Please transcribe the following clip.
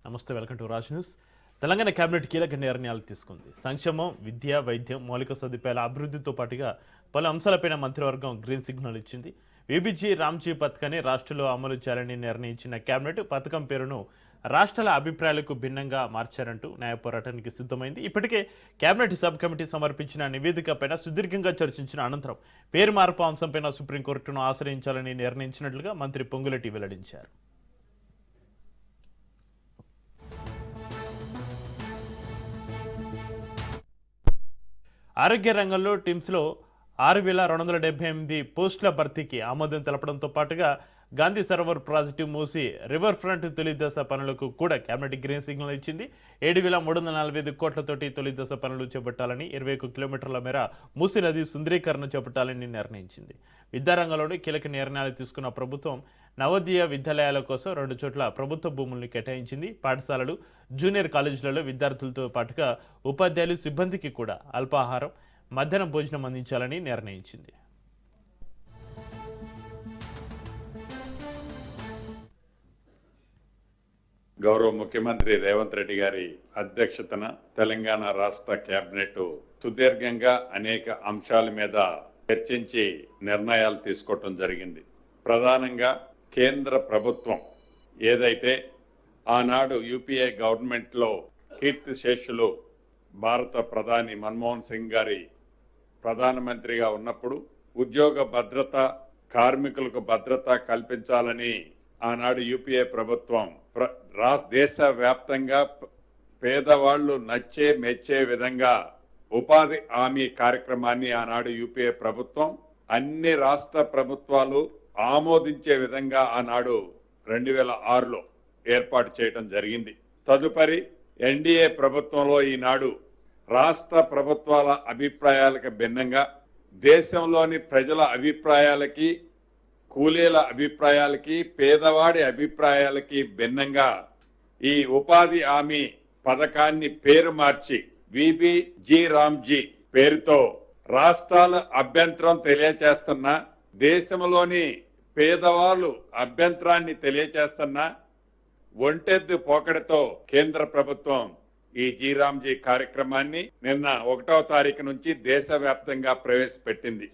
నమస్తే, welcome to Raj news. Telangana cabinet కీలక నిర్ణయాలు తీసుకుంది. సంక్షేమం, విద్య, వైద్యం, మౌలిక సదుపాయాల అభివృద్ధితో పాటుగా పలు అంశాలపైన మంత్రివర్గం గ్రీన్ సిగ్నల్ ఇచ్చింది. విబిజీ రామ్జీ పథకాన్ని రాష్ట్రంలో అమలు చేయాలని నిర్ణయించిన కేబినెట్ పథకం పేరును రాష్ట్రాల అభిప్రాయాలకు భిన్నంగా మార్చారంటూ న్యాయ పోరాటానికి సిద్ధమైంది. ఇప్పటికే కేబినెట్ సబ్ కమిటీ సమర్పించిన నివేదికపైన సుదీర్ఘంగా చర్చించిన అనంతరం పేరు మార్పు అంశంపైన సుప్రీంకోర్టును ఆశ్రయించాలని నిర్ణయించినట్లుగా మంత్రి పొంగులేటి వెల్లడించారు. ఆరోగ్య రంగంలో టిమ్స్లో 6,278 పోస్టుల భర్తీకి ఆమోదం తెలపడంతో పాటుగా గాంధీ సరోవర్ ప్రాజెక్టు మూసి రివర్ ఫ్రంట్ తొలి దశ పనులకు కూడా కేబినెట్ గ్రీన్ సిగ్నల్ ఇచ్చింది. 7,345 కోట్లతోటి తొలి దశ పనులు చేపట్టాలని, 21 కిలోమీటర్ల మేర మూసి నది సుందరీకరణ చేపట్టాలని నిర్ణయించింది. విద్యారంగంలోని కీలక నిర్ణయాలు తీసుకున్న ప్రభుత్వం నవోదయ విద్యాలయాల కోసం 2 చోట్ల ప్రభుత్వ భూముల్ని కేటాయించింది. పాఠశాలలు, జూనియర్ కాలేజీలలో విద్యార్థులతో పాటుగా ఉపాధ్యాయులు, సిబ్బందికి కూడా అల్పాహారం, మధ్యాహ్నం భోజనం అందించాలని నిర్ణయించింది. గౌరవ ముఖ్యమంత్రి రేవంత్ రెడ్డి గారి అధ్యక్షతన తెలంగాణ రాష్ట్ర కేబినెట్ సుదీర్ఘంగా అనేక అంశాల మీద చర్చించి నిర్ణయాలు తీసుకోవటం జరిగింది. ప్రధానంగా కేంద్ర ప్రభుత్వం ఏదైతే ఆనాడు యూపీఏ గవర్నమెంట్లో కీర్తిశేషులు భారత ప్రధాని మన్మోహన్ సింగ్ గారి ప్రధానమంత్రిగా ఉన్నప్పుడు ఉద్యోగ భద్రత, కార్మికులకు భద్రత కల్పించాలని ఆనాడు యూపీఏ ప్రభుత్వం దేశవ్యాప్తంగా పేదవాళ్లు మెచ్చే విధంగా ఉపాధి హామీ కార్యక్రమాన్ని ఆనాడు యూపీఏ ప్రభుత్వం అన్ని రాష్ట్ర ప్రభుత్వాలు ఆమోదించే విధంగా ఆనాడు 2006లో ఏర్పాటు చేయడం జరిగింది. తదుపరి ఎన్డీఏ ప్రభుత్వంలో ఈనాడు రాష్ట్ర ప్రభుత్వాల అభిప్రాయాలకు భిన్నంగా దేశంలోని ప్రజల అభిప్రాయాలకి, కూలీల అభిప్రాయాలకి, పేదవాడి అభిప్రాయాలకి భిన్నంగా ఈ ఉపాధి హామీ పథకాన్ని పేరు మార్చి విబిజీ రామ్జీ పేరుతో రాష్ట్రాల అభ్యంతరం తెలియచేస్తున్నా, దేశంలోని పేదవాళ్ళు అభ్యంతరాన్ని తెలియచేస్తున్నా ఒంటెద్దు పోకడతో కేంద్ర ప్రభుత్వం ఈ జీరామ్జీ కార్యక్రమాన్ని నిన్న 1వ తారీఖు నుంచి దేశవ్యాప్తంగా ప్రవేశపెట్టింది.